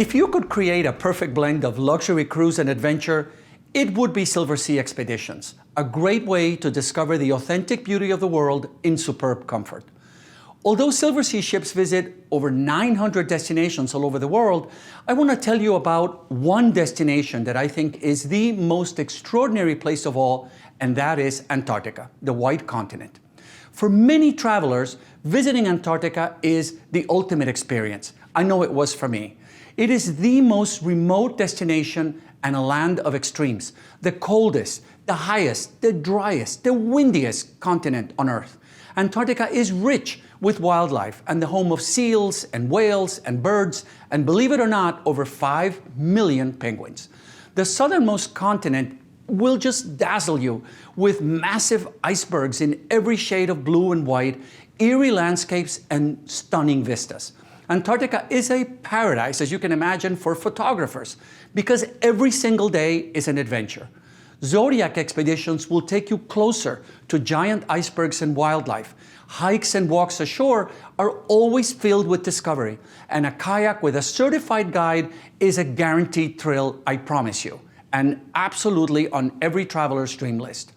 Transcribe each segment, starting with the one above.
If you could create a perfect blend of luxury cruise and adventure, it would be Silversea Expeditions, a great way to discover the authentic beauty of the world in superb comfort. Although Silversea ships visit over 900 destinations all over the world, I want to tell you about one destination that I think is the most extraordinary place of all, and that is Antarctica, the White Continent. For many travelers, visiting Antarctica is the ultimate experience. I know it was for me. It is the most remote destination and a land of extremes, the coldest, the highest, the driest, the windiest continent on Earth. Antarctica is rich with wildlife and the home of seals and whales and birds, and believe it or not, over 5 million penguins. The southernmost continent will just dazzle you with massive icebergs in every shade of blue and white, eerie landscapes and stunning vistas. Antarctica is a paradise, as you can imagine, for photographers, because every single day is an adventure. Zodiac expeditions will take you closer to giant icebergs and wildlife. Hikes and walks ashore are always filled with discovery, and a kayak with a certified guide is a guaranteed thrill, I promise you, and absolutely on every traveler's dream list.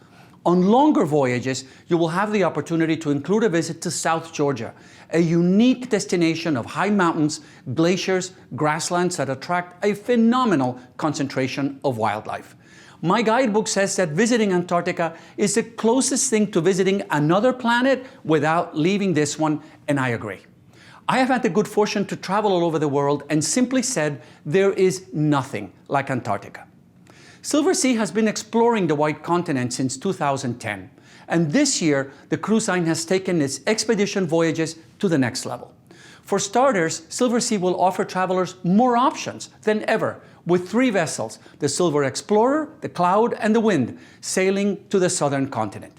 On longer voyages, you will have the opportunity to include a visit to South Georgia, a unique destination of high mountains, glaciers, grasslands that attract a phenomenal concentration of wildlife. My guidebook says that visiting Antarctica is the closest thing to visiting another planet without leaving this one, and I agree. I have had the good fortune to travel all over the world and simply said there is nothing like Antarctica. Silversea has been exploring the White Continent since 2010, and this year the cruise line has taken its expedition voyages to the next level. For starters, Silversea will offer travelers more options than ever, with 3 vessels, the Silver Explorer, the Cloud, and the Wind, sailing to the southern continent.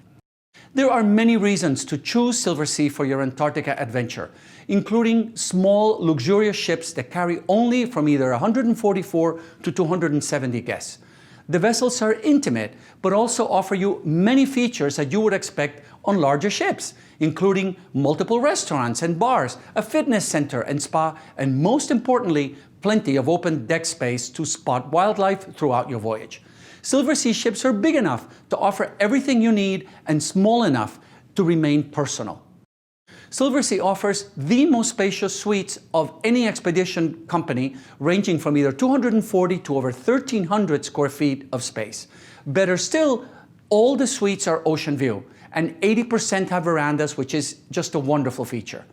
There are many reasons to choose Silversea for your Antarctica adventure, including small, luxurious ships that carry only from either 144 to 270 guests. The vessels are intimate, but also offer you many features that you would expect on larger ships, including multiple restaurants and bars, a fitness center and spa, and most importantly, plenty of open deck space to spot wildlife throughout your voyage. Silversea ships are big enough to offer everything you need and small enough to remain personal. Silversea offers the most spacious suites of any expedition company, ranging from either 240 to over 1,300 square feet of space. Better still, all the suites are ocean view, and 80% have verandas, which is just a wonderful feature.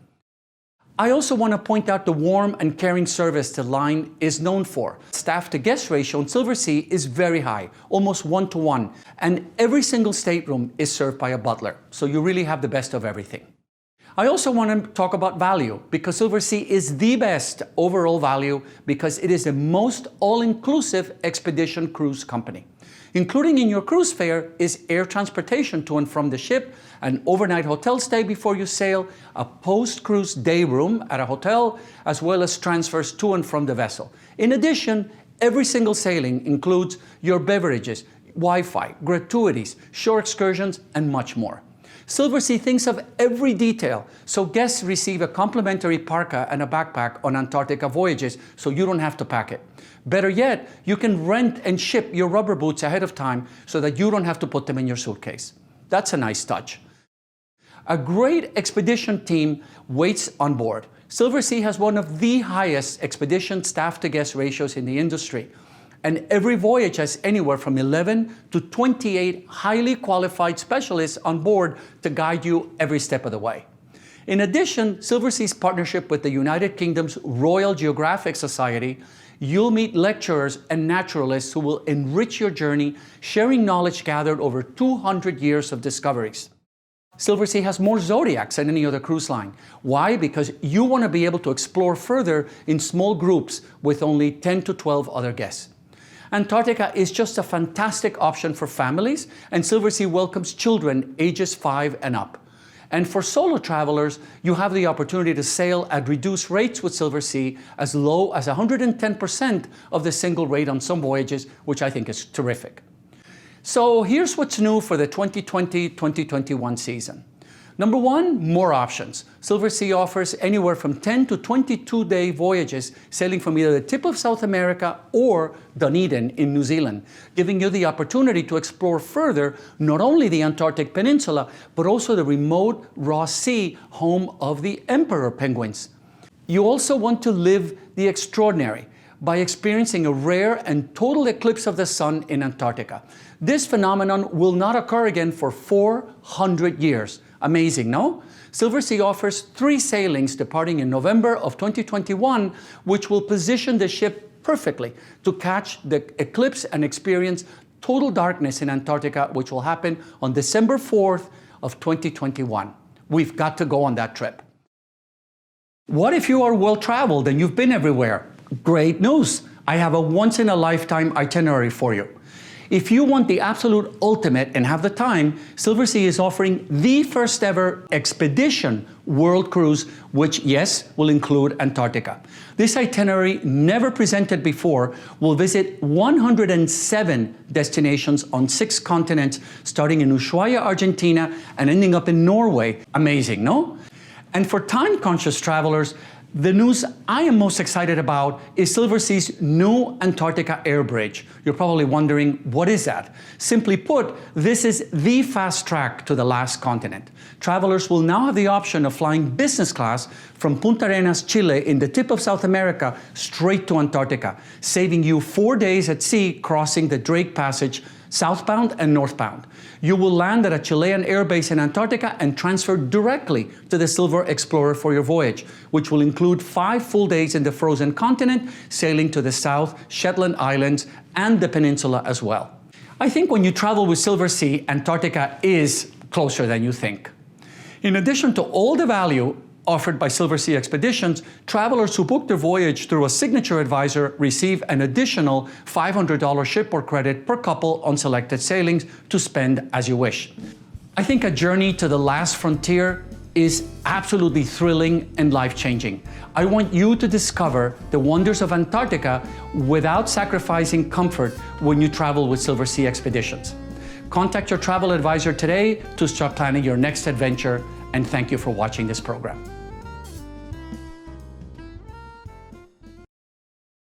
I also want to point out the warm and caring service the line is known for. Staff-to-guest ratio in Silversea is very high, almost 1-to-1, and every single stateroom is served by a butler, so you really have the best of everything. I also want to talk about value, because Silversea is the best overall value because it is the most all-inclusive expedition cruise company. Including in your cruise fare is air transportation to and from the ship, an overnight hotel stay before you sail, a post-cruise day room at a hotel, as well as transfers to and from the vessel. In addition, every single sailing includes your beverages, Wi-Fi, gratuities, shore excursions, and much more. Silversea thinks of every detail, so guests receive a complimentary parka and a backpack on Antarctica voyages, so you don't have to pack it. Better yet, you can rent and ship your rubber boots ahead of time so that you don't have to put them in your suitcase. That's a nice touch. A great expedition team waits on board. Silversea has one of the highest expedition staff-to-guest ratios in the industry, and every voyage has anywhere from 11 to 28 highly qualified specialists on board to guide you every step of the way. In addition, Silversea's partnership with the United Kingdom's Royal Geographic Society, you'll meet lecturers and naturalists who will enrich your journey, sharing knowledge gathered over 200 years of discoveries. Silversea has more Zodiacs than any other cruise line. Why? Because you want to be able to explore further in small groups with only 10 to 12 other guests. Antarctica is just a fantastic option for families, and Silversea welcomes children ages 5 and up. And for solo travelers, you have the opportunity to sail at reduced rates with Silversea, as low as 110% of the single rate on some voyages, which I think is terrific. So here's what's new for the 2020-2021 season. Number one, more options. Silversea offers anywhere from 10 to 22-day voyages sailing from either the tip of South America or Dunedin in New Zealand, giving you the opportunity to explore further not only the Antarctic Peninsula, but also the remote Ross Sea, home of the emperor penguins. You also want to live the extraordinary by experiencing a rare and total eclipse of the sun in Antarctica. This phenomenon will not occur again for 400 years. Amazing, no? Silversea offers 3 sailings departing in November of 2021, which will position the ship perfectly to catch the eclipse and experience total darkness in Antarctica, which will happen on December 4th of 2021. We've got to go on that trip. What if you are well-traveled and you've been everywhere? Great news! I have a once-in-a-lifetime itinerary for you. If you want the absolute ultimate and have the time, Silversea is offering the first ever expedition world cruise, which, yes, will include Antarctica. This itinerary, never presented before, will visit 107 destinations on 6 continents, starting in Ushuaia, Argentina, and ending up in Norway. Amazing, no? And for time-conscious travelers, the news I am most excited about is Silversea's new Antarctica air bridge. You're probably wondering, what is that? Simply put, this is the fast track to the last continent. Travelers will now have the option of flying business class from Punta Arenas, Chile, in the tip of South America, straight to Antarctica, saving you 4 days at sea crossing the Drake Passage southbound and northbound. You will land at a Chilean airbase in Antarctica and transfer directly to the Silver Explorer for your voyage, which will include 5 full days in the frozen continent, sailing to the South Shetland Islands and the peninsula as well. I think when you travel with Silversea, Antarctica is closer than you think. In addition to all the value offered by Silversea Expeditions, travelers who book their voyage through a signature advisor receive an additional $500 shipboard credit per couple on selected sailings to spend as you wish. I think a journey to the last frontier is absolutely thrilling and life-changing. I want you to discover the wonders of Antarctica without sacrificing comfort when you travel with Silversea Expeditions. Contact your travel advisor today to start planning your next adventure, and thank you for watching this program.